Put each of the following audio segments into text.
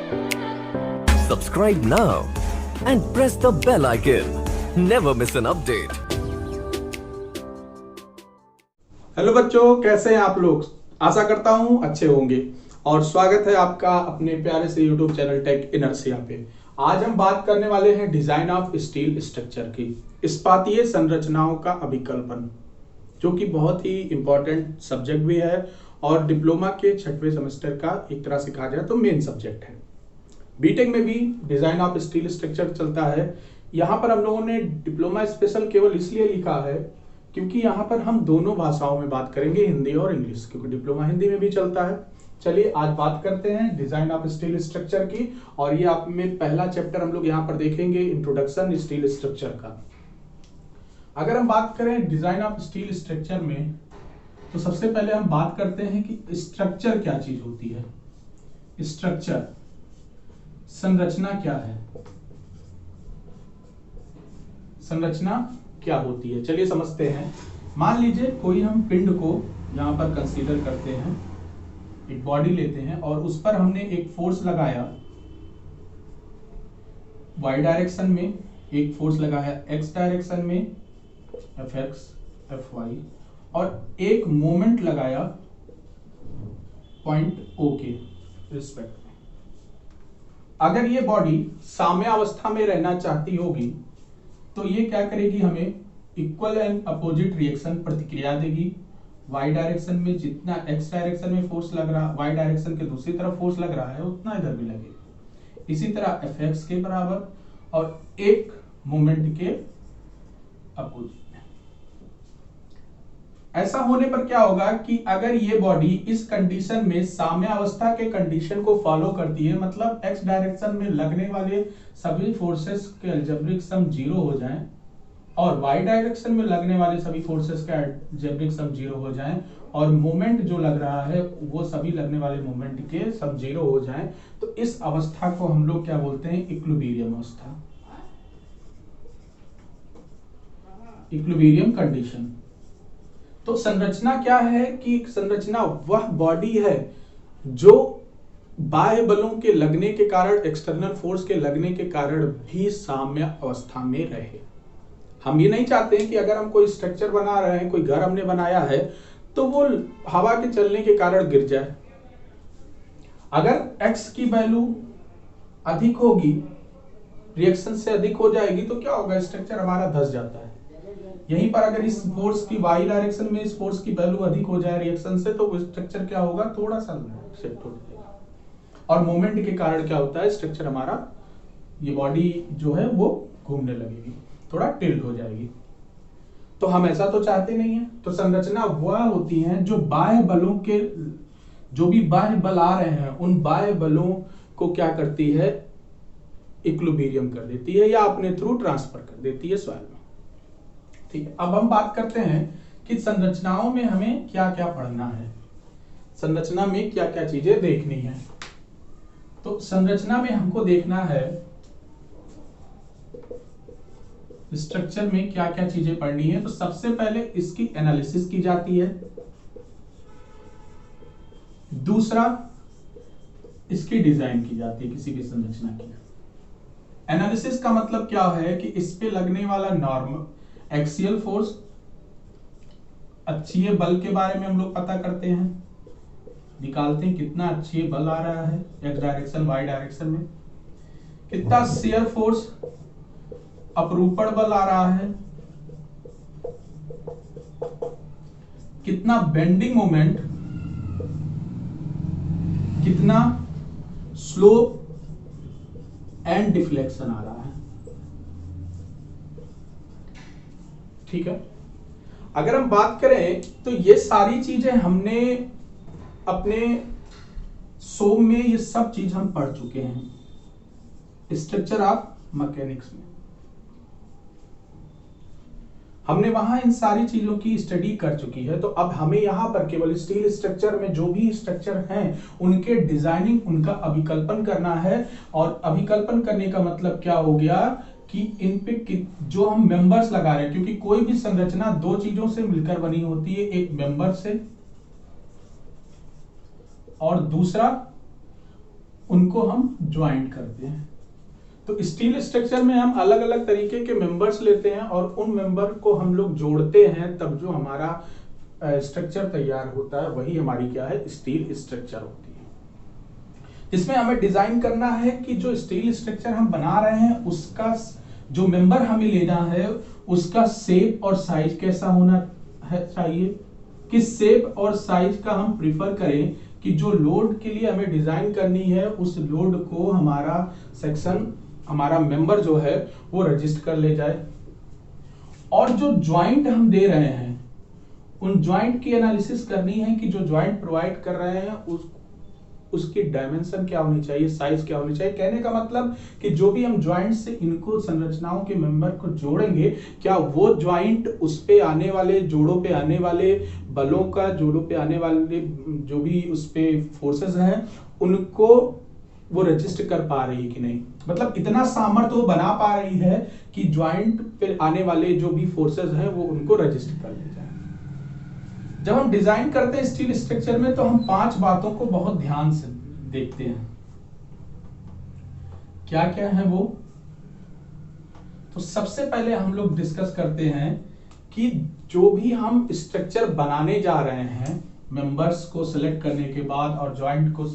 Subscribe now and press the bell icon. Never miss an update. Hello बच्चों, कैसे हैं आप लोग? आशा करता हूं अच्छे होंगे और स्वागत है आपका अपने प्यारे से YouTube चैनल टेक इनर्शिया पे। आज हम बात करने वाले हैं डिजाइन ऑफ स्टील स्ट्रक्चर की, इस्पातीय संरचनाओं का अभिकल्पन, जो कि बहुत ही इंपॉर्टेंट सब्जेक्ट भी है और डिप्लोमा के 6वें सेमेस्टर का एक तरह से कहा जाए तो मेन सब्जेक्ट है। बीटेक में भी डिजाइन ऑफ स्टील स्ट्रक्चर चलता है। यहाँ पर हम लोगों ने डिप्लोमा स्पेशल केवल इसलिए लिखा है क्योंकि यहाँ पर हम दोनों भाषाओं में बात करेंगे, हिंदी और इंग्लिश, क्योंकि डिप्लोमा हिंदी में भी चलता है। चलिए आज बात करते हैं डिजाइन ऑफ स्टील स्ट्रक्चर की, और ये आप में पहला चैप्टर हम लोग यहाँ पर देखेंगे, इंट्रोडक्शन स्टील स्ट्रक्चर का। अगर हम बात करें डिजाइन ऑफ स्टील स्ट्रक्चर में, तो सबसे पहले हम बात करते हैं कि स्ट्रक्चर क्या चीज होती है। स्ट्रक्चर, संरचना क्या है, संरचना क्या होती है, चलिए समझते हैं। मान लीजिए कोई हम पिंड को यहां पर कंसीडर करते हैं, एक बॉडी लेते हैं और उस पर हमने एक फोर्स लगाया y डायरेक्शन में, एक फोर्स लगाया x डायरेक्शन में Fx Fy, और एक मोमेंट लगाया पॉइंट O के रिस्पेक्ट में। अगर ये बॉडी साम्यावस्था में रहना चाहती होगी तो ये क्या करेगी, हमें इक्वल एंड अपोजिट रिएक्शन प्रतिक्रिया देगी। y डायरेक्शन में जितना x डायरेक्शन में फोर्स लग रहा, y डायरेक्शन के दूसरी तरफ फोर्स लग रहा है उतना इधर भी लगेगा। इसी तरह Fx के बराबर और एक मोमेंट के अपोजिट। ऐसा होने पर क्या होगा कि अगर ये बॉडी इस कंडीशन में साम्यावस्था के कंडीशन को फॉलो करती है, मतलब x डायरेक्शन में लगने वाले सभी फोर्सेस के अलजेब्रिक सम 0 हो जाएं और y डायरेक्शन में लगने वाले सभी फोर्सेस के अलजेब्रिक सम 0 हो जाएं और मोमेंट जो लग रहा है वो सभी लगने वाले मोमेंट के सम 0 हो जाएं, तो इस अवस्था को हम लोग क्या बोलते हैं, इक्विलिब्रियम अवस्था, इक्विलिब्रियम कंडीशन। तो संरचना क्या है कि संरचना वह बॉडी है जो बाह्य बलों के लगने के कारण, एक्सटर्नल फोर्स के लगने के कारण भी साम्य अवस्था में रहे। हम ये नहीं चाहते हैं कि अगर हम कोई स्ट्रक्चर बना रहे हैं, कोई घर हमने बनाया है, तो वो हवा के चलने के कारण गिर जाए। अगर x की वैल्यू अधिक होगी, रिएक्शन से अधिक हो जाएगी, तो क्या होगा, स्ट्रक्चर हमारा धंस जाता है। यहीं पर अगर इस फोर्स की y डायरेक्शन में इस फोर्स की वैल्यू अधिक हो जाए रिएक्शन से, तो स्ट्रक्चर क्या होगा, थोड़ा सा शिफ्ट हो जाएगा। और मोमेंट के कारण क्या होता है, स्ट्रक्चर हमारा, ये बॉडी जो है वो घूमने लगेगी, थोड़ा टिल्ट हो जाएगी। तो हम ऐसा तो चाहते नहीं है। तो संरचना वह होती है जो बाह्य बलों के, जो भी बाह्य बल आ रहे हैं उन बाह्य बलों को क्या करती है, इक्विलिब्रियम कर देती है या अपने थ्रू ट्रांसफर कर देती है सॉइल में। ठीक है, अब हम बात करते हैं कि संरचनाओं में हमें क्या क्या पढ़ना है, संरचना में क्या क्या चीजें देखनी है। तो संरचना में हमको देखना है स्ट्रक्चर में क्या क्या चीजें पढ़नी है। तो सबसे पहले इसकी एनालिसिस की जाती है, दूसरा इसकी डिजाइन की जाती है किसी भी संरचना की। एनालिसिस का मतलब क्या है कि इस पे लगने वाला नॉर्मल एक्सियल फोर्स, अक्षीय बल के बारे में हम लोग पता करते हैं, निकालते हैं कितना अक्षीय बल आ रहा है x डायरेक्शन y डायरेक्शन में, कितना शियर फोर्स अपरूपण बल आ रहा है, कितना बेंडिंग मोमेंट, कितना स्लोप एंड डिफ्लेक्शन आ रहा है। ठीक है, अगर हम बात करें तो ये सारी चीजें हमने अपने सोम में, ये सब चीज हम पढ़ चुके हैं। स्ट्रक्चर ऑफ मैकेनिक्स में हमने वहां इन सारी चीजों की स्टडी कर चुकी है। तो अब हमें यहां पर केवल स्टील स्ट्रक्चर में जो भी स्ट्रक्चर हैं उनके डिजाइनिंग, उनका अभिकल्पन करना है। और अभिकल्पन करने का मतलब क्या हो गया कि इन पे जो हम मेंबर्स लगा रहे हैं, क्योंकि कोई भी संरचना दो चीजों से मिलकर बनी होती है, एक मेंबर से और दूसरा उनको हम ज्वाइंट करते हैं। तो स्टील स्ट्रक्चर में हम अलग अलग तरीके के मेंबर्स लेते हैं और उन मेंबर को हम लोग जोड़ते हैं, तब जो हमारा स्ट्रक्चर तैयार होता है वही हमारी क्या है, स्टील स्ट्रक्चर होती है। इसमें हमें डिजाइन करना है कि जो स्टील स्ट्रक्चर हम बना रहे हैं उसका जो मेंबर हमें लेना है उसका शेप और साइज कैसा होना है चाहिए, किस शेप और साइज का हम प्रिफर करें कि जो लोड के लिए हमें डिजाइन करनी है उस लोड को हमारा सेक्शन, हमारा मेंबर जो है वो रजिस्टर कर ले जाए। और जो ज्वाइंट हम दे रहे हैं उन ज्वाइंट की एनालिसिस करनी है कि जो ज्वाइंट प्रोवाइड कर रहे हैं उसकी डायमेंशन क्या होनी चाहिए, साइज क्या होनी चाहिए। कहने का मतलब कि जो भी हम ज्वाइंट से इनको संरचनाओं के मेंबर को जोड़ेंगे, क्या वो ज्वाइंट उस पे आने वाले जोड़ों पे आने वाले बलों का, जोड़ों पे आने वाले जो भी उस पे फोर्सेस हैं उनको वो रजिस्टर कर पा रही कि नहीं, मतलब इतना सामर्थ्य वो बना पा रही है कि ज्वाइंट पे आने वाले जो भी फोर्सेस हैं वो उनको रजिस्टर कर ले जाए। जब हम डिजाइन करते हैं स्टील स्ट्रक्चर में तो हम 5 बातों को बहुत ध्यान से देखते हैं। क्या क्या है वो? तो सबसे पहले हम लोग डिस्कस करते हैं कि जो भी हम स्ट्रक्चर बनाने जा रहे हैं, मेंबर्स को सिलेक्ट करने के बाद और ज्वाइंट को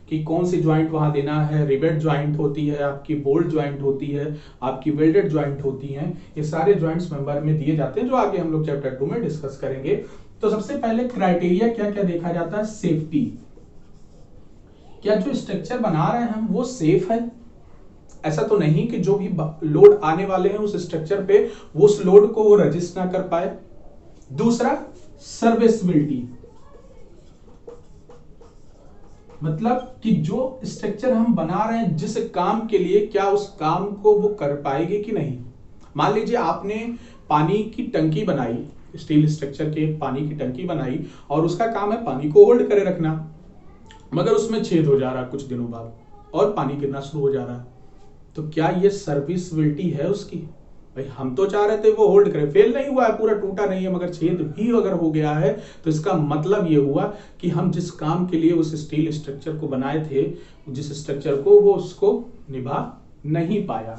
कि कौन सी ज्वाइंट वहां देना है, रिवेट ज्वाइंट होती है, आपकी बोल्ट ज्वाइंट होती है, आपकी वेल्डेड ज्वाइंट होती हैं, ये सारे ज्वाइंट्स मेंबर में दिए जाते हैं जो आगे हम लोग चैप्टर 2 में डिस्कस करेंगे। तो सबसे पहले क्राइटेरिया क्या क्या देखा जाता है? सेफ्टी। क्या जो स्ट्रक्चर बना रहे हैं हम वो सेफ है? ऐसा तो नहीं कि जो भी लोड आने वाले हैं उस स्ट्रक्चर पे वो उस लोड को वो रजिस्ट ना कर पाए। दूसरा, सर्विसबिलिटी, मतलब कि जो स्ट्रक्चर हम बना रहे हैं जिस काम के लिए, क्या उस काम को वो कर पाएगी कि नहीं। मान लीजिए आपने पानी की टंकी बनाई, स्टील स्ट्रक्चर के पानी की टंकी बनाई और उसका काम है पानी को होल्ड करे रखना, मगर उसमें छेद हो जा रहा है कुछ दिनों बाद और पानी गिरना शुरू हो जा रहा है, तो क्या ये सर्विसबिलिटी है उसकी? भाई हम तो चाह रहे थे वो होल्ड करे, फेल नहीं हुआ है, पूरा टूटा नहीं है, मगर छेद भी अगर हो गया है तो इसका मतलब ये हुआ कि हम जिस काम के लिए उस स्टील स्ट्रक्चर को बनाए थे, जिस स्ट्रक्चर को, वो उसको निभा नहीं पाया।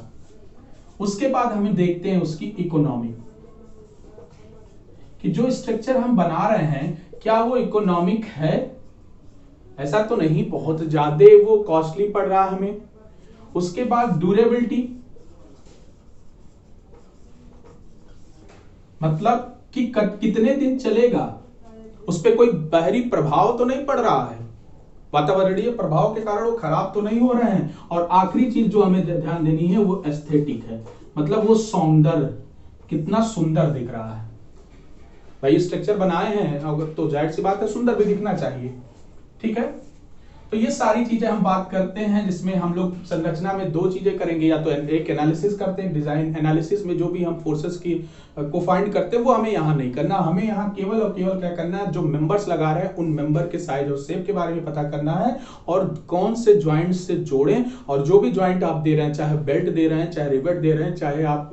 उसके बाद हमें देखते हैं उसकी इकोनॉमी, कि जो स्ट्रक्चर हम बना रहे हैं क्या वो इकोनॉमिक है? ऐसा तो नहीं बहुत ज्यादा वो कॉस्टली पड़ रहा है हमें। उसके बाद ड्यूरेबिलिटी, मतलब कि कितने दिन चलेगा, उस पर कोई बाहरी प्रभाव तो नहीं पड़ रहा है, वातावरणीय प्रभाव के कारण वो खराब तो नहीं हो रहे हैं। और आखिरी चीज जो हमें ध्यान देनी है वो एस्थेटिक है, मतलब वो सौंदर्य, कितना सुंदर दिख रहा है। भाई स्ट्रक्चर बनाए हैं अगर तो जाहिर सी बात है सुंदर भी दिखना चाहिए, ठीक है। तो ये सारी चीजें हम बात करते हैं, जिसमें हम लोग संरचना में 2 चीजें करेंगे, या तो एक एनालिसिस करते हैं, डिजाइन एनालिसिस में जो भी हम फोर्सेस की को फाइंड करते हैं वो हमें यहाँ नहीं करना, हमें यहाँ केवल और केवल क्या करना है, जो मेंबर्स लगा रहे हैं उन मेंबर के साइज और शेप के बारे में पता करना है और कौन से ज्वाइंट से जोड़ें। और जो भी ज्वाइंट आप दे रहे हैं, चाहे बेल्ट दे रहे हैं, चाहे रिवेट दे रहे हैं, चाहे आप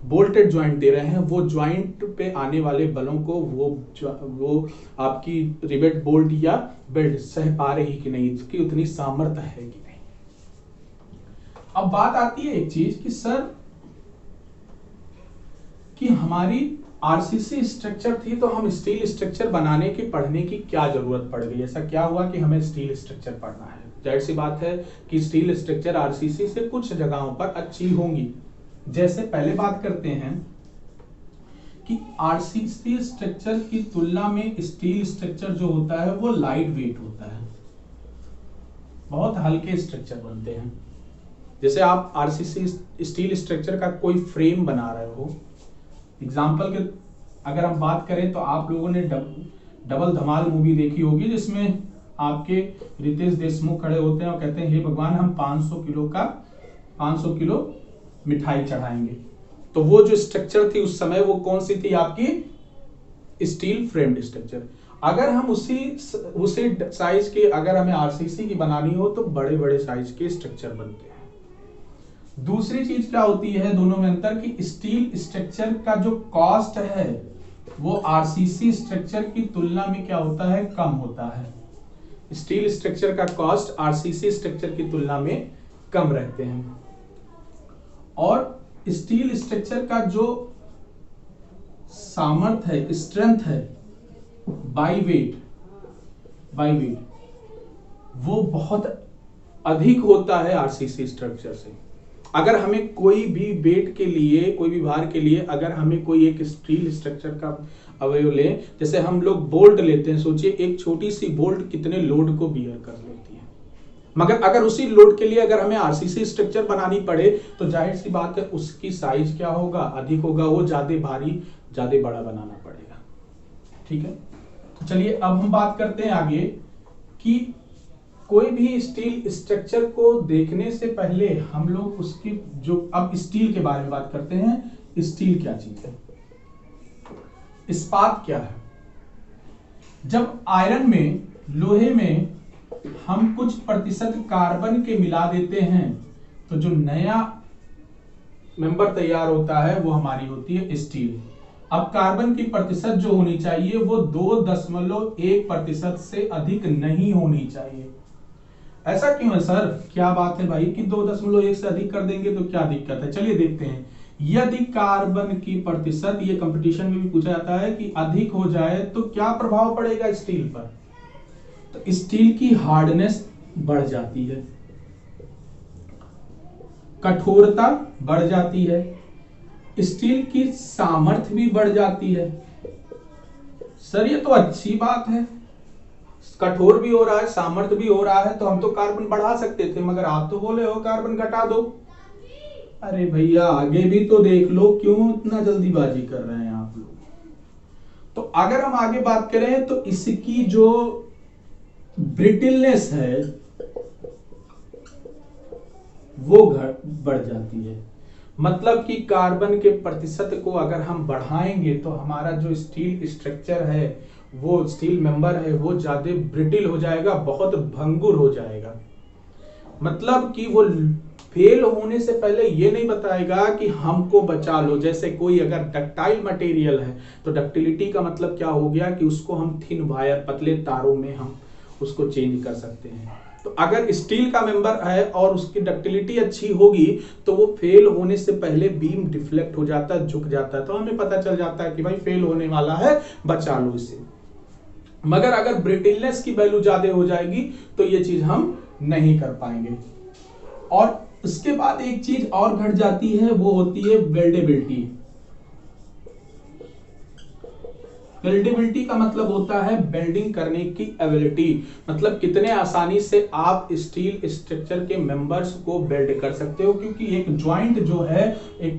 बोल्टेड ज्वाइंट दे रहे हैं, वो ज्वाइंट पे आने वाले बलों को वो आपकी रिवेट, बोल्ट या बेल्ट सह पा रही कि नहीं, इसकी उतनी सामर्थ्य है कि नहीं। अब बात आती है एक चीज कि सर कि हमारी आरसीसी स्ट्रक्चर थी तो हम स्टील स्ट्रक्चर बनाने की पढ़ने की क्या जरूरत पड़ गई? ऐसा क्या हुआ कि हमें स्टील स्ट्रक्चर पढ़ना है? जाहिर सी बात है कि स्टील स्ट्रक्चर आरसीसी से कुछ जगहों पर अच्छी होंगी। जैसे पहले बात करते हैं कि आरसीसी स्ट्रक्चर की तुलना में स्टील स्ट्रक्चर जो होता है वो लाइट वेट होता है, बहुत हल्के स्ट्रक्चर बनते हैं। जैसे आप आरसीसी स्टील स्ट्रक्चर का कोई फ्रेम बना रहे हो, एग्जाम्पल के अगर हम बात करें तो आप लोगों ने डबल धमाल मूवी देखी होगी, जिसमें आपके रितेश देशमुख खड़े होते हैं और कहते हैं हे भगवान हम 500 किलो मिठाई चढ़ाएंगे। तो वो जो स्ट्रक्चर थी उस समय वो कौन सी थी? आपकी स्टील फ्रेम्ड स्ट्रक्चर। अगर हम उसी साइज के अगर हमें आरसीसी की बनानी हो तो बड़े बड़े साइज के स्ट्रक्चर बनते हैं। दूसरी चीज क्या होती है दोनों में अंतर, कि स्टील स्ट्रक्चर का जो कॉस्ट है वो आरसीसी स्ट्रक्चर की तुलना में क्या होता है? कम होता है। स्टील स्ट्रक्चर का कॉस्ट आरसीसी स्ट्रक्चर की तुलना में कम रहते हैं। और स्टील स्ट्रक्चर का जो सामर्थ्य है, स्ट्रेंथ है, बाई वेट वो बहुत अधिक होता है आरसीसी स्ट्रक्चर से। अगर हमें कोई भी वेट के लिए, कोई भी भार के लिए अगर हमें कोई एक स्टील स्ट्रक्चर का अवयव लें, जैसे हम लोग बोल्ट लेते हैं, सोचिए एक छोटी सी बोल्ट कितने लोड को बियर कर लेती है, मगर अगर उसी लोड के लिए अगर हमें आरसीसी स्ट्रक्चर बनानी पड़े तो जाहिर सी बात है उसकी साइज क्या होगा, अधिक होगा, वो ज्यादा भारी, ज्यादा बड़ा बनाना पड़ेगा। ठीक है, तो चलिए अब हम बात करते हैं आगे कि कोई भी स्टील स्ट्रक्चर को देखने से पहले हम लोग उसकी जो, अब स्टील के बारे में बात करते हैं। स्टील क्या चीज है, इस्पात क्या है। जब आयरन में, लोहे में हम कुछ प्रतिशत कार्बन के मिला देते हैं तो जो नया मेंबर तैयार होता है वो हमारी होती है स्टील। अब कार्बन की प्रतिशत जो होनी चाहिए वो 2.1% से अधिक नहीं होनी चाहिए। ऐसा क्यों है सर, क्या बात है भाई कि 2.1 से अधिक कर देंगे तो क्या दिक्कत है? चलिए देखते हैं। यदि कार्बन की प्रतिशत, ये कंपटीशन में भी पूछा जाता है कि अधिक हो जाए तो क्या प्रभाव पड़ेगा स्टील पर? तो स्टील की हार्डनेस बढ़ जाती है, कठोरता बढ़ जाती है, स्टील की सामर्थ्य भी बढ़ जाती है। सर ये तो अच्छी बात है, कठोर भी हो रहा है, सामर्थ्य भी हो रहा है, तो हम तो कार्बन बढ़ा सकते थे, मगर आप तो बोले हो कार्बन घटा दो। अरे भैया आगे भी तो देख लो, क्यों इतना जल्दीबाजी कर रहे हैं आप लोग? तो अगर हम आगे बात करें तो इसकी जो ब्रिटलनेस है वो बढ़ जाती है। मतलब कि कार्बन के प्रतिशत को अगर हम बढ़ाएंगे तो हमारा जो स्टील स्ट्रक्चर है, वो स्टील मेंबर है, वो ज्यादा ब्रिटिल हो जाएगा, बहुत भंगुर हो जाएगा। मतलब कि वो फेल होने से पहले ये नहीं बताएगा कि हमको बचा लो। जैसे कोई अगर डक्टाइल मटेरियल है तो डक्टिलिटी का मतलब क्या हो गया कि उसको हम थिन वायर, पतले तारों में हम उसको चेंज कर सकते हैं। तो अगर स्टील का मेंबर है और उसकी डक्टिलिटी अच्छी होगी तो वो फेल होने से पहले बीम डिफ्लेक्ट हो जाता है, झुक जाता है, तो हमें पता चल जाता है कि भाई फेल होने वाला है, बचा लो इसे। मगर अगर ब्रिटलनेस की वैल्यू ज्यादा हो जाएगी तो ये चीज हम नहीं कर पाएंगे। और उसके बाद एक चीज और घट जाती है, वो होती है वेल्डेबिलिटी। वेल्डेबिलिटी का मतलब होता है वेल्डिंग करने की एबिलिटी, मतलब कितने आसानी से आप स्टील स्ट्रक्चर के मेंबर्स को वेल्ड कर सकते हो। क्योंकि एक ज्वाइंट जो है, एक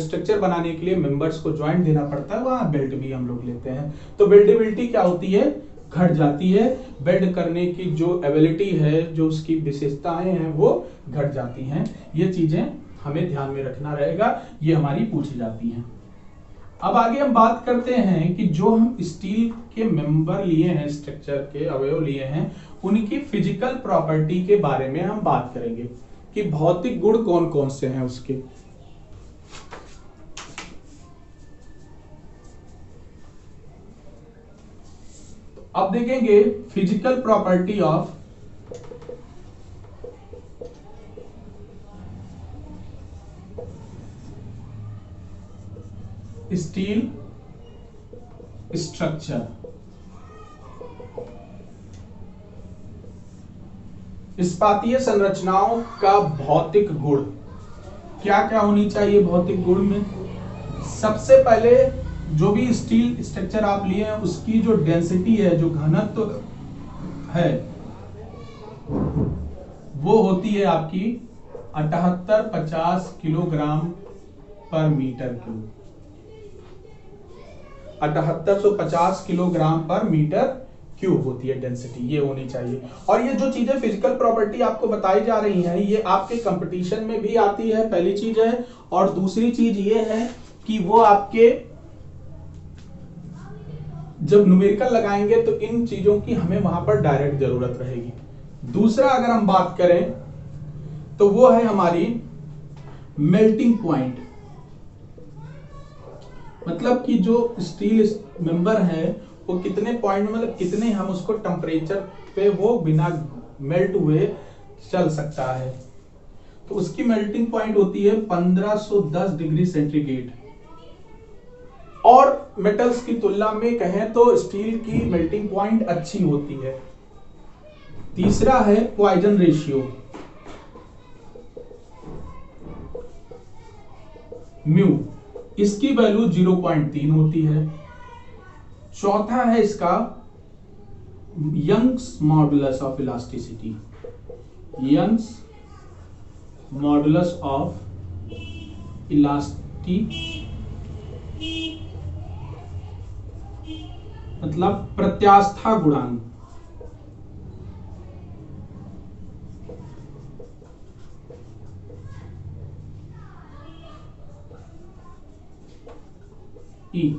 स्ट्रक्चर बनाने के लिए मेंबर्स को ज्वाइंट देना पड़ता है, वहां वेल्ड भी हम लोग लेते हैं। तो वेल्डेबिलिटी क्या होती है, घट जाती है। वेल्ड करने की जो एबिलिटी है, जो उसकी विशेषताएं हैं, वो घट जाती हैं। ये चीजें हमें ध्यान में रखना रहेगा, ये हमारी पूछी जाती हैं। अब आगे हम बात करते हैं कि जो हम स्टील के मेंबर लिए हैं, स्ट्रक्चर के अवयव लिए हैं, उनकी फिजिकल प्रॉपर्टी के बारे में हम बात करेंगे कि भौतिक गुण कौन कौन से हैं उसके। अब देखेंगे physical property of steel structure. इस्पातीय संरचनाओं का भौतिक गुण क्या क्या होनी चाहिए? भौतिक गुण में सबसे पहले जो भी स्टील स्ट्रक्चर आप लिए हैं उसकी जो डेंसिटी है, जो घनत्व है, वो होती है आपकी 7850 किलोग्राम पर मीटर क्यूब। 7850 किलोग्राम पर मीटर क्यूब होती है डेंसिटी, ये होनी चाहिए। और ये जो चीजें फिजिकल प्रॉपर्टी आपको बताई जा रही हैं, ये आपके कंपटीशन में भी आती है, पहली चीज है। और दूसरी चीज ये है कि वो आपके जब न्यूमेरिकल लगाएंगे तो इन चीजों की हमें वहां पर डायरेक्ट जरूरत रहेगी। दूसरा अगर हम बात करें तो वो है हमारी मेल्टिंग पॉइंट, मतलब कि जो स्टील मेंबर है वो कितने पॉइंट, मतलब कितने हम उसको टेम्परेचर पे वो बिना मेल्ट हुए चल सकता है। तो उसकी मेल्टिंग पॉइंट होती है 1510 डिग्री सेंटीग्रेड। और मेटल्स की तुलना में कहें तो स्टील की मेल्टिंग पॉइंट अच्छी होती है। तीसरा है पॉइजन रेशियो, म्यू, इसकी वैल्यू 0.3 होती है। चौथा है इसका Young's modulus of elasticity, Young's modulus of elasticity मतलब प्रत्यास्था गुणांक। ई,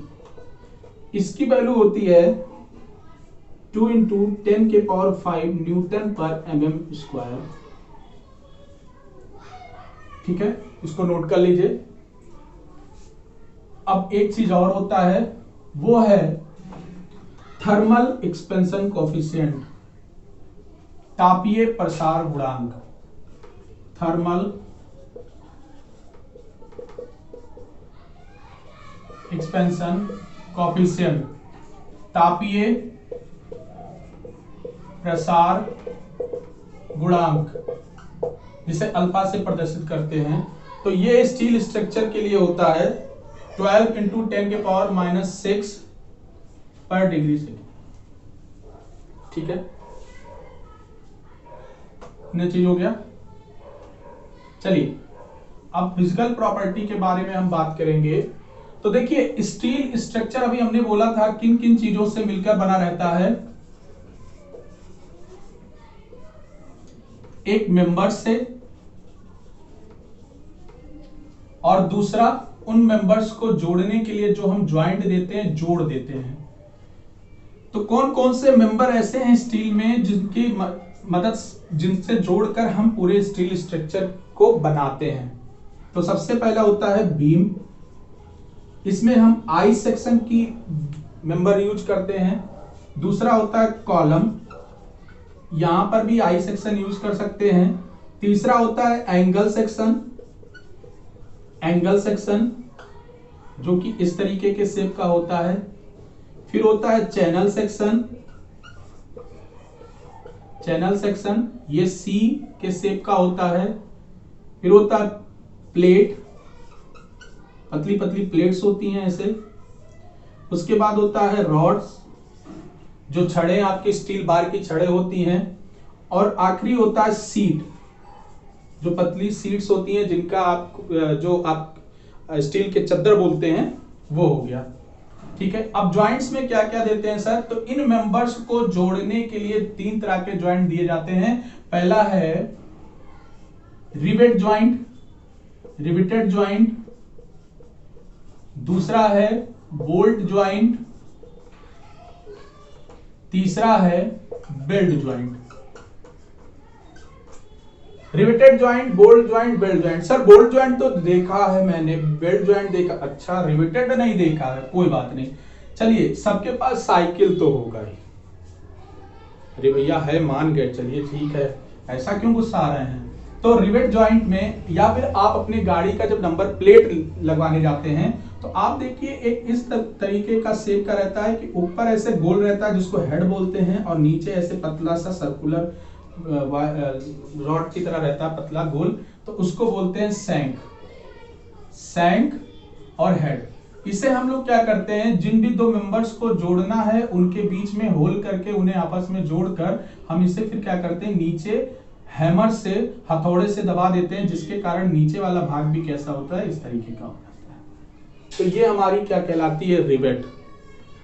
इसकी वैल्यू होती है 2 × 10⁵ न्यूटन पर mm स्क्वायर। ठीक है, इसको नोट कर लीजिए। अब एक चीज और होता है, वो है थर्मल एक्सपेंशन कोफिशिएंट, तापीय प्रसार गुणांक। थर्मल एक्सपेंशन कोफिशिएंट, तापीय प्रसार गुणांक, जिसे अल्फा से प्रदर्शित करते हैं। तो ये स्टील स्ट्रक्चर के लिए होता है 12 × 10⁻⁶ पर डिग्री सेकेंड। ठीक है, इतनी चीज हो गया। चलिए अब फिजिकल प्रॉपर्टी के बारे में हम बात करेंगे। तो देखिए स्टील स्ट्रक्चर अभी हमने बोला था किन किन चीजों से मिलकर बना रहता है। एक मेंबर से, और दूसरा उन मेंबर्स को जोड़ने के लिए जो हम ज्वाइंट देते हैं, जोड़ देते हैं। तो कौन कौन से मेंबर ऐसे हैं स्टील में जिनकी मदद, जिनसे जोड़कर हम पूरे स्टील स्ट्रक्चर को बनाते हैं। तो सबसे पहला होता है बीम, इसमें हम आई सेक्शन की मेंबर यूज करते हैं। दूसरा होता है कॉलम, यहां पर भी आई सेक्शन यूज कर सकते हैं। तीसरा होता है एंगल सेक्शन, एंगल सेक्शन जो कि इस तरीके के शेप का होता है। फिर होता है चैनल सेक्शन, चैनल सेक्शन ये सी के शेप का होता है। फिर होता है प्लेट, पतली पतली प्लेट्स होती हैं ऐसे। उसके बाद होता है रॉड्स, जो छड़ें आपकी स्टील बार की छड़ें होती हैं। और आखिरी होता है सीट, जो पतली सीट्स होती हैं जिनका आप स्टील के चद्दर बोलते हैं, वो हो गया। ठीक है, अब ज्वाइंट्स में क्या क्या देते हैं सर? तो इन मेंबर्स को जोड़ने के लिए 3 तरह के ज्वाइंट दिए जाते हैं। पहला है रिवेट ज्वाइंट, रिवेटेड ज्वाइंट। दूसरा है बोल्ट ज्वाइंट। तीसरा है belt joint. Riveted joint, bolt joint, belt joint. Sir bolt joint तो देखा है मैंने, बेल्ट ज्वाइंट देखा, अच्छा रिवेटेड नहीं देखा है, कोई बात नहीं। चलिए सबके पास साइकिल तो होगा ही। अरे भैया है, मान गए, चलिए ठीक है, ऐसा क्यों गुस्सा आ रहे हैं? तो रिवेट ज्वाइंट में, या फिर आप अपनी गाड़ी का जब नंबर प्लेट लगवाने जाते हैं तो आप देखिए एक इस तरीके का शेप का रहता है कि ऊपर ऐसे गोल रहता है जिसको हेड बोलते हैं, और नीचे ऐसे पतला सा सर्कुलर रॉड की तरह रहता है, पतला गोल, तो उसको बोलते हैं सैंक, सैंक और हेड। इसे हम लोग क्या करते हैं, जिन भी 2 मेंबर्स को जोड़ना है उनके बीच में होल करके उन्हें आपस में जोड़कर हम इसे फिर क्या करते हैं, नीचे हैमर से, हथौड़े से दबा देते हैं, जिसके कारण नीचे वाला भाग भी कैसा होता है, इस तरीके का हो जाता है। तो ये हमारी क्या कहलाती है, रिवेट।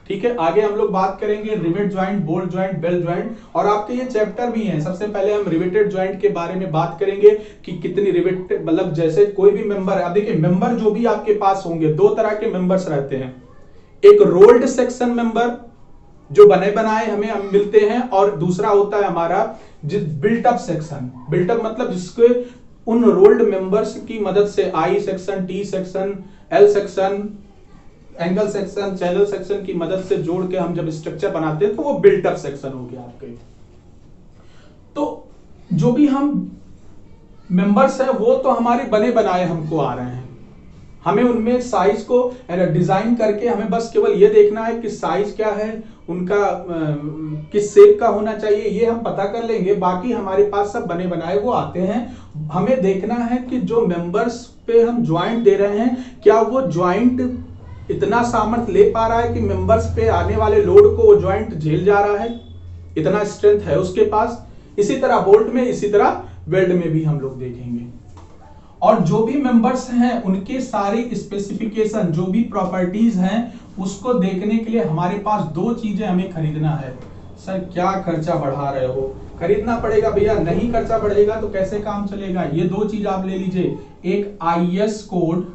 ठीक है, आगे हम लोग बात करेंगे rivet joint, bolt joint, belt joint, और आपके ये चैप्टर भी हैं। सबसे पहले हम रिवेटेड ज्वाइंट के बारे में बात करेंगे कि कितनी रिवेट, मतलब जैसे कोई भी मेंबर है, अब देखिए मेंबर जो भी आपके पास होंगे, 2 तरह के मेंबर्स रहते हैं। एक रोल्ड सेक्शन मेंबर जो बने बनाए हमें मिलते हैं, और दूसरा होता है हमारा built up section. Built up मतलब जिसके उन रोल्ड मेंबर्स की मदद से I section, T section, L section, angle section, channel section की मदद से जोड़ के हम जब स्ट्रक्चर बनाते हैं तो वो बिल्ट अप सेक्शन हो गया आपके। तो जो भी हम मेंबर्स है वो तो हमारे बने बनाए हमको आ रहे हैं, हमें उनमें साइज को डिजाइन करके हमें बस केवल ये देखना है कि साइज क्या है उनका, किस शेप का होना चाहिए, ये हम पता कर लेंगे। बाकी हमारे पास सब बने बनाए वो आते हैं। हमें देखना है कि जो मेंबर्स पे हम ज्वाइंट दे रहे हैं क्या वो ज्वाइंट इतना सामर्थ्य ले पा रहा है कि मेंबर्स पे आने वाले लोड को वो ज्वाइंट झेल जा रहा है, इतना स्ट्रेंथ है उसके पास। इसी तरह बोल्ट में, इसी तरह वेल्ड में भी हम लोग देखेंगे। और जो भी मेंबर्स हैं उनके सारे स्पेसिफिकेशन, जो भी प्रॉपर्टीज हैं उसको देखने के लिए हमारे पास दो चीजें हमें खरीदना है। सर क्या खर्चा बढ़ा रहे हो? खरीदना पड़ेगा भैया, नहीं खर्चा बढ़ेगा तो कैसे काम चलेगा? ये दो चीज आप ले लीजिए। एक आईएस कोड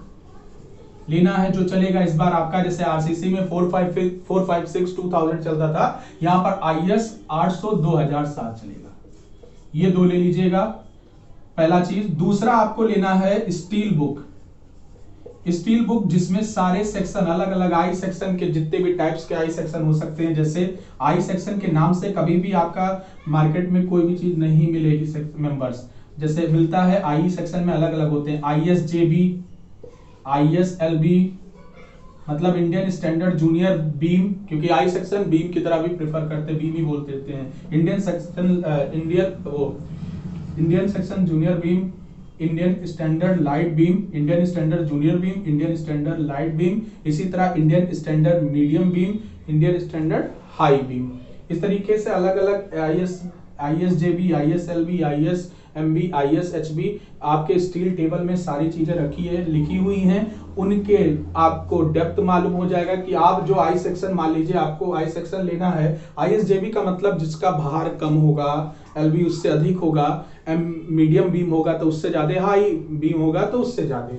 लेना है जो चलेगा इस बार आपका, जैसे आरसीसी में 456 2000 चलता था, यहां पर आईएस 800 2007 चलेगा। ये दो ले लीजिएगा, पहला चीज। दूसरा आपको लेना है स्टील बुक। स्टील बुक जिसमें सारे सेक्शन अलग अलग, आई सेक्शन के जितने भी टाइप्स के आई सेक्शन हो सकते हैं, जैसे आई सेक्शन के नाम से कभी भी आपका मार्केट में कोई भी चीज नहीं मिलेगी मेंबर्स, जैसे मिलता है आई सेक्शन में अलग अलग होते हैं, आईएसजेबी, आईएसएलबी, मतलब इंडियन स्टैंडर्ड जूनियर बीम, क्योंकि आई सेक्शन बीम की तरह भी प्रेफर करते हैं, बीम ही बोलते रहते हैं। Indian section junior beam, Indian standard light beam, Indian standard junior beam, Indian standard light beam, इसी तरह Indian standard medium beam, Indian standard high beam. इस तरीके से अलग अलग आईएसजेबी, आईएसएलबी, आईएसएमबी, आईएसएचबी आपके स्टील टेबल में सारी चीजें लिखी हुई हैं। उनके आपको डेप्थ मालूम हो जाएगा कि आप जो आई सेक्शन, मान लीजिए आपको आई सेक्शन लेना है, आईएसजेबी का मतलब जिसका भार कम होगा, एलबी उससे अधिक होगा, मीडियम बीम होगा तो उससे ज्यादा, हाई बीम होगा तो उससे ज्यादा।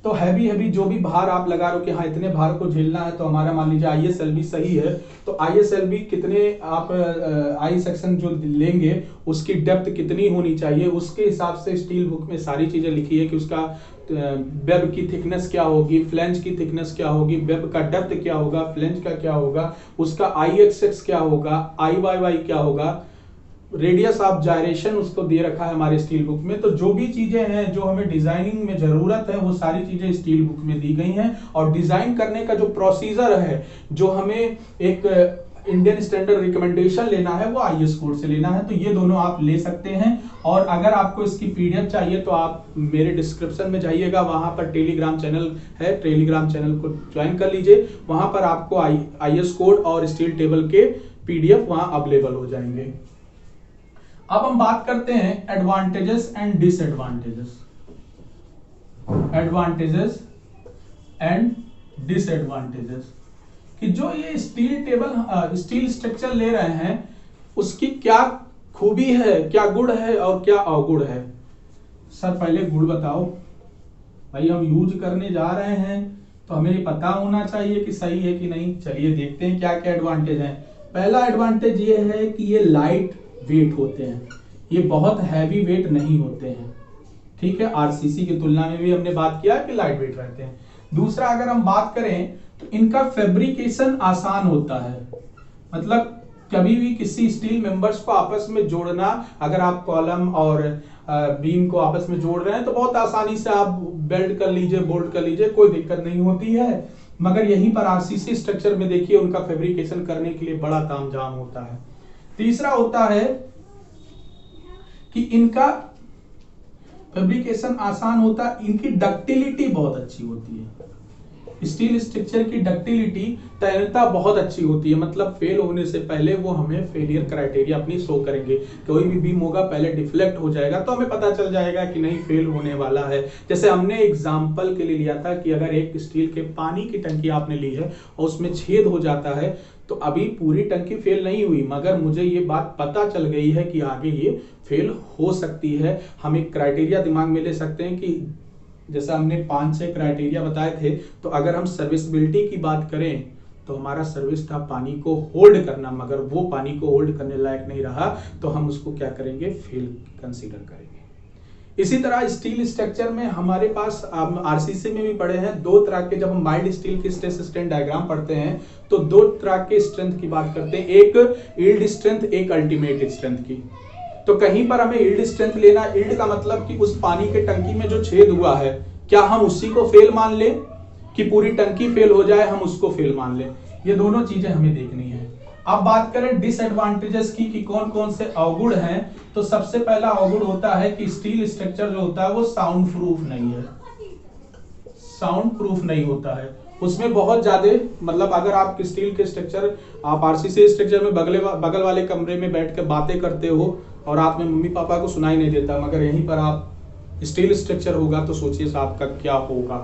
तो हैवी जो भी भार आप लगा रहे हो कि हाँ इतने भार को झेलना है, तो हमारा मान लीजिए आईएसएलबी सही है, तो आईएसएलबी कितने आप आई सेक्शन जो लेंगे उसकी डेप्थ कितनी होनी चाहिए, उसके हिसाब से स्टील बुक में सारी चीजें लिखी है कि उसका वेब की थिकनेस क्या होगी, फ्लेंज की थिकनेस क्या होगी, वेब का डेप्थ क्या होगा, फ्लेंज का क्या होगा, उसका आई एक्स क्या होगा, आई वाई क्या होगा, रेडियस ऑफ जायरेशन उसको दे रखा है हमारे स्टील बुक में। तो जो भी चीजें हैं जो हमें डिजाइनिंग में जरूरत है वो सारी चीजें स्टील बुक में दी गई हैं। और डिजाइन करने का जो प्रोसीजर है, जो हमें एक इंडियन स्टैंडर्ड रिकमेंडेशन लेना है, वो आईएस कोड से लेना है। तो ये दोनों आप ले सकते हैं। और अगर आपको इसकी पीडीएफ चाहिए तो आप मेरे डिस्क्रिप्शन में जाइएगा, वहां पर टेलीग्राम चैनल है, टेलीग्राम चैनल को ज्वाइन कर लीजिए। वहां पर आपको आईएस कोड और स्टील टेबल के पीडीएफ वहां अवेलेबल हो जाएंगे। अब हम बात करते हैं advantages and disadvantages. Advantages and disadvantages कि जो ये स्टील टेबल, स्टील स्ट्रक्चर ले रहे हैं उसकी क्या खूबी है, क्या गुण है और क्या अवगुण है। सर पहले गुण बताओ भाई, हम यूज करने जा रहे हैं तो हमें ये पता होना चाहिए कि सही है कि नहीं। चलिए देखते हैं क्या क्या एडवांटेज है। पहला एडवांटेज ये है कि ये लाइट वेट होते हैं, ये बहुत हैवी वेट नहीं होते हैं, ठीक है। आरसीसी की तुलना में भी हमने बात किया कि लाइट वेट रहते हैं। दूसरा अगर हम बात करें तो इनका फैब्रिकेशन आसान होता है, मतलब कभी भी किसी स्टील मेंबर्स को आपस में जोड़ना, अगर आप कॉलम और बीम को आपस में जोड़ रहे हैं तो बहुत आसानी से आप वेल्ड कर लीजिए, बोल्ट कर लीजिए, कोई दिक्कत नहीं होती है। मगर यहीं पर आरसीसी स्ट्रक्चर में देखिए उनका फैब्रिकेशन करने के लिए बड़ा तामझाम होता है। तीसरा होता है कि इनका फैब्रिकेशन आसान होता है, इनकी डक्टिलिटी बहुत अच्छी होती है। स्टील स्ट्रक्चर की डक्टिलिटी, तैरता बहुत अच्छी होती है, मतलब फेल होने से पहले वो हमें फेलियर क्राइटेरिया अपनी शो करेंगे। कोई भी बीम होगा पहले डिफ्लेक्ट हो जाएगा तो हमें पता चल जाएगा कि नहीं फेल होने वाला है। जैसे हमने एग्जांपल के लिए लिया था कि अगर एक स्टील के पानी की टंकी आपने ली है और उसमें छेद हो जाता है तो अभी पूरी टंकी फेल नहीं हुई, मगर मुझे ये बात पता चल गई है कि आगे ये फेल हो सकती है। हम एक क्राइटेरिया दिमाग में ले सकते हैं कि जैसा हमने 5-6 क्राइटेरिया बताए थे, तो अगर हम सर्विसबिलिटी की बात करें तो हमारा सर्विस था पानी को होल्ड करना, मगर वो पानी को होल्ड करने लायक नहीं रहा तो हम उसको क्या करेंगे, फेल कंसीडर करेंगे। इसी तरह स्टील स्ट्रक्चर में हमारे पास आरसीसी में भी पढ़े हैं दो तरह के, जब हम माइल्ड स्टील की स्ट्रेस स्ट्रेंथ डायग्राम पढ़ते हैं तो दो तरह के स्ट्रेंथ की बात करते हैं, एक यील्ड स्ट्रेंथ, एक अल्टीमेट स्ट्रेंथ की। तो कहीं पर हमें यील्ड स्ट्रेंथ लेना, यील्ड का मतलब कि उस पानी के टंकी में जो छेद हुआ है क्या हम उसी को फेल मान लें कि पूरी टंकी फेल हो जाए, हम उसको फेल मान लें। ये दोनों चीजें हमें देखनी है। अब बात करें डिसएडवांटेजेस की कि कौन कौन से अवगुण हैं, तो सबसे पहला अवगुण होता है कि स्टील स्ट्रक्चर जो होता है वो साउंड प्रूफ नहीं है, साउंड प्रूफ नहीं होता है। उसमें बहुत ज्यादा मतलब अगर आप स्टील के स्ट्रक्चर, आप आरसीसी स्ट्रक्चर में बगल वाले कमरे में बैठ कर बातें करते हो और आप में मम्मी पापा को सुनाई नहीं देता, मगर यहीं पर आप स्टील स्ट्रक्चर होगा तो सोचिए साहब का क्या होगा।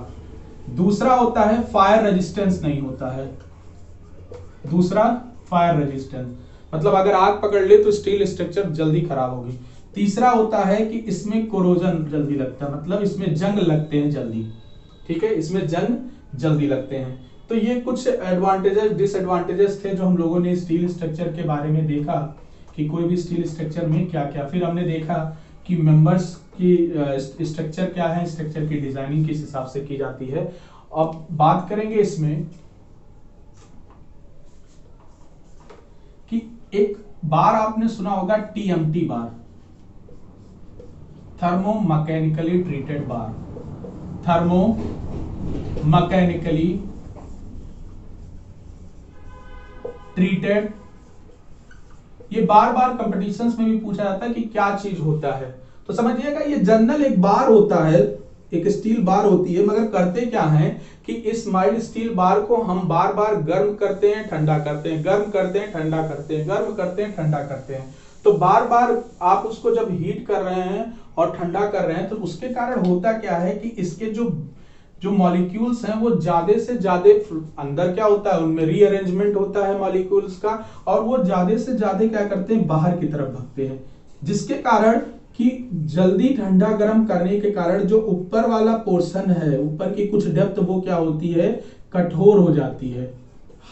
दूसरा होता है फायर रेजिस्टेंस नहीं होता है। दूसरा फायर रेजिस्टेंस मतलब अगर आग पकड़ ले तो स्टील स्ट्रक्चर जल्दी खराब होगी। तीसरा होता है कि इसमें कोरोजन जल्दी लगता है, मतलब इसमें जंग लगते हैं जल्दी, ठीक है, इसमें जंग जल्दी लगते हैं। तो ये कुछ एडवांटेजेस डिसएडवांटेजेस थे जो हम लोगों ने स्टील स्ट्रक्चर के बारे में देखा कि कोई भी स्टील स्ट्रक्चर में क्या क्या। फिर हमने देखा कि मेंबर्स की स्ट्रक्चर क्या है, स्ट्रक्चर की डिजाइनिंग किस हिसाब से की जाती है। अब बात करेंगे इसमें कि एक बार आपने सुना होगा TMT bar, thermo mechanically treated bar, thermo mechanically treated. ये बार बार कंपटीशंस में भी पूछा जाता है कि क्या चीज होता है। तो समझिएगा ये जनरल एक बार होता है, एक स्टील बार होती है, मगर करते क्या है कि इस माइल्ड स्टील बार को हम बार बार गर्म करते हैं, ठंडा करते हैं, गर्म करते हैं, ठंडा करते हैं, गर्म करते हैं, ठंडा करते हैं। तो बार बार आप उसको जब हीट कर रहे हैं और ठंडा कर रहे हैं तो उसके कारण होता क्या है कि इसके जो मॉलिक्यूल्स हैं वो ज्यादा से ज्यादा अंदर क्या होता है, उनमें रीअरेंजमेंट होता है मॉलिक्यूल्स का, और वो ज्यादा से ज्यादा क्या करते हैं, बाहर की तरफ भागते हैं, जिसके कारण कि जल्दी ठंडा गर्म करने के कारण जो ऊपर वाला पोर्शन है, ऊपर की कुछ डेप्थ वो क्या होती है, कठोर हो जाती है,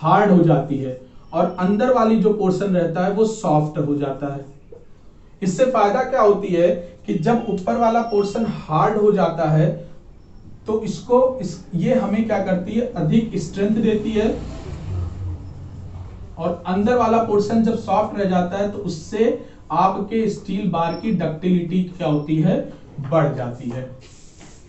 हार्ड हो जाती है, और अंदर वाली जो पोर्शन रहता है वो सॉफ्ट हो जाता है। इससे फायदा क्या होती है कि जब ऊपर वाला पोर्शन हार्ड हो जाता है तो ये हमें क्या करती है, अधिक स्ट्रेंथ देती है, और अंदर वाला पोर्शन जब सॉफ्ट रह जाता है तो उससे आपके स्टील बार की डक्टिलिटी क्या होती है, बढ़ जाती है।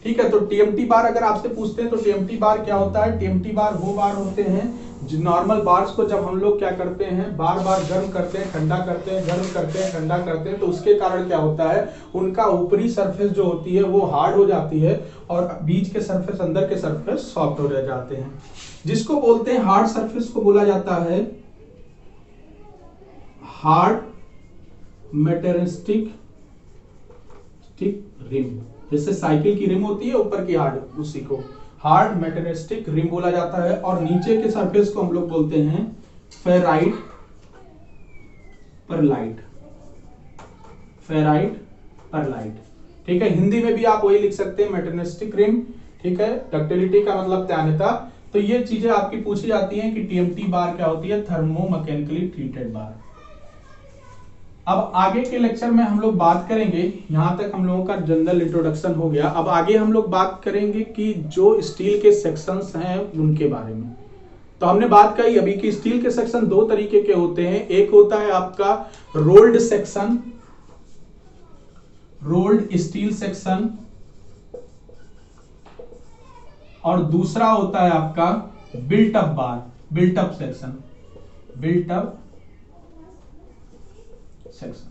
ठीक है, तो टीएमटी बार अगर आपसे पूछते हैं तो टीएमटी बार क्या होता है, टीएमटी बार वो बार होते हैं नॉर्मल बार्स को जब हम लोग क्या करते हैं, बार बार गर्म करते हैं, ठंडा करते हैं, गर्म करते हैं, ठंडा करते हैं, तो उसके कारण क्या होता है, उनका ऊपरी सरफेस जो होती है वो हार्ड हो जाती है और बीच के सरफेस, अंदर के सरफेस सॉफ्ट हो रह जाते हैं, जिसको बोलते हैं हार्ड सरफेस को बोला जाता है हार्ड मेटेरिस्टिक रिम। जैसे साइकिल की रिम होती है ऊपर की हार्ड, उसी को हार्ड मेटेरिस्टिक रिम बोला जाता है। और नीचे के सरफेस को हम लोग बोलते हैं फेराइट परलाइट, फेराइट परलाइट। ठीक है, हिंदी में भी आप वही लिख सकते हैं मेटेरिस्टिक रिम। ठीक है, डक्टिलिटी का मतलब त्यान्यता। तो ये चीजें आपकी पूछी जाती हैं कि टीएमटी बार क्या होती है, थर्मो मैकेनिकली ट्रीटेड बार। अब आगे के लेक्चर में हम लोग बात करेंगे, यहां तक हम लोगों का जनरल इंट्रोडक्शन हो गया। अब आगे हम लोग बात करेंगे कि जो स्टील के सेक्शंस हैं उनके बारे में। तो हमने बात कही अभी कि स्टील के सेक्शन दो तरीके के होते हैं, एक होता है आपका rolled section, rolled steel section, और दूसरा होता है आपका built up bar, built up section, built up section.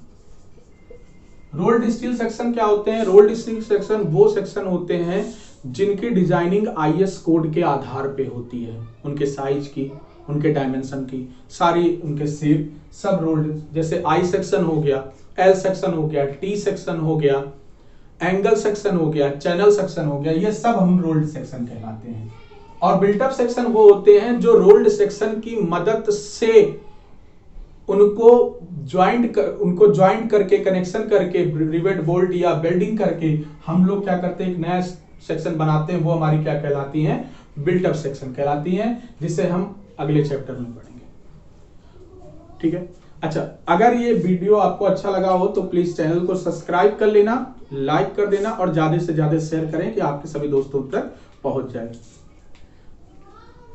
Rolled steel section क्या होते हैं, रोल्ड स्टील सेक्शन वो सेक्शन होते हैं जिनकी डिजाइनिंग आईएस कोड के आधार पे होती है, उनके साइज की, उनके डायमेंशन की, सारी उनके शेप सब रोल्ड। जैसे आई सेक्शन हो गया, एल सेक्शन हो गया, टी सेक्शन हो गया, एंगल सेक्शन हो गया, चैनल सेक्शन हो गया, ये सब हम रोल्ड सेक्शन कहलाते हैं। और बिल्टअप सेक्शन वो होते हैं जो रोल्ड सेक्शन की मदद से उनको ज्वाइंट करके, कनेक्शन करके, रिवेट बोल्ट या वेल्डिंग करके हम लोग क्या करते हैं, एक नया सेक्शन बनाते हैं, वो हमारी क्या कहलाती हैं, बिल्टअप सेक्शन कहलाती हैं, जिसे हम अगले चैप्टर में पढ़ेंगे। ठीक है, अच्छा, अगर ये वीडियो आपको अच्छा लगा हो तो प्लीज चैनल को सब्सक्राइब कर लेना, लाइक कर देना और ज्यादा से ज्यादा शेयर करें कि आपके सभी दोस्तों तक पहुंच जाए।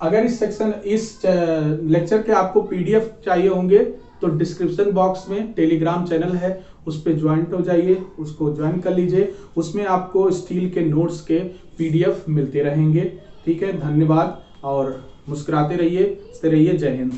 अगर इस लेक्चर के आपको पीडीएफ चाहिए होंगे तो डिस्क्रिप्शन बॉक्स में टेलीग्राम चैनल है, उस पर ज्वाइंट हो जाइए, उसको ज्वाइन कर लीजिए। उसमें आपको स्टील के नोट्स के PDF मिलते रहेंगे। ठीक है, धन्यवाद और मुस्कुराते रहिए, हंसते रहिए। जय हिंद।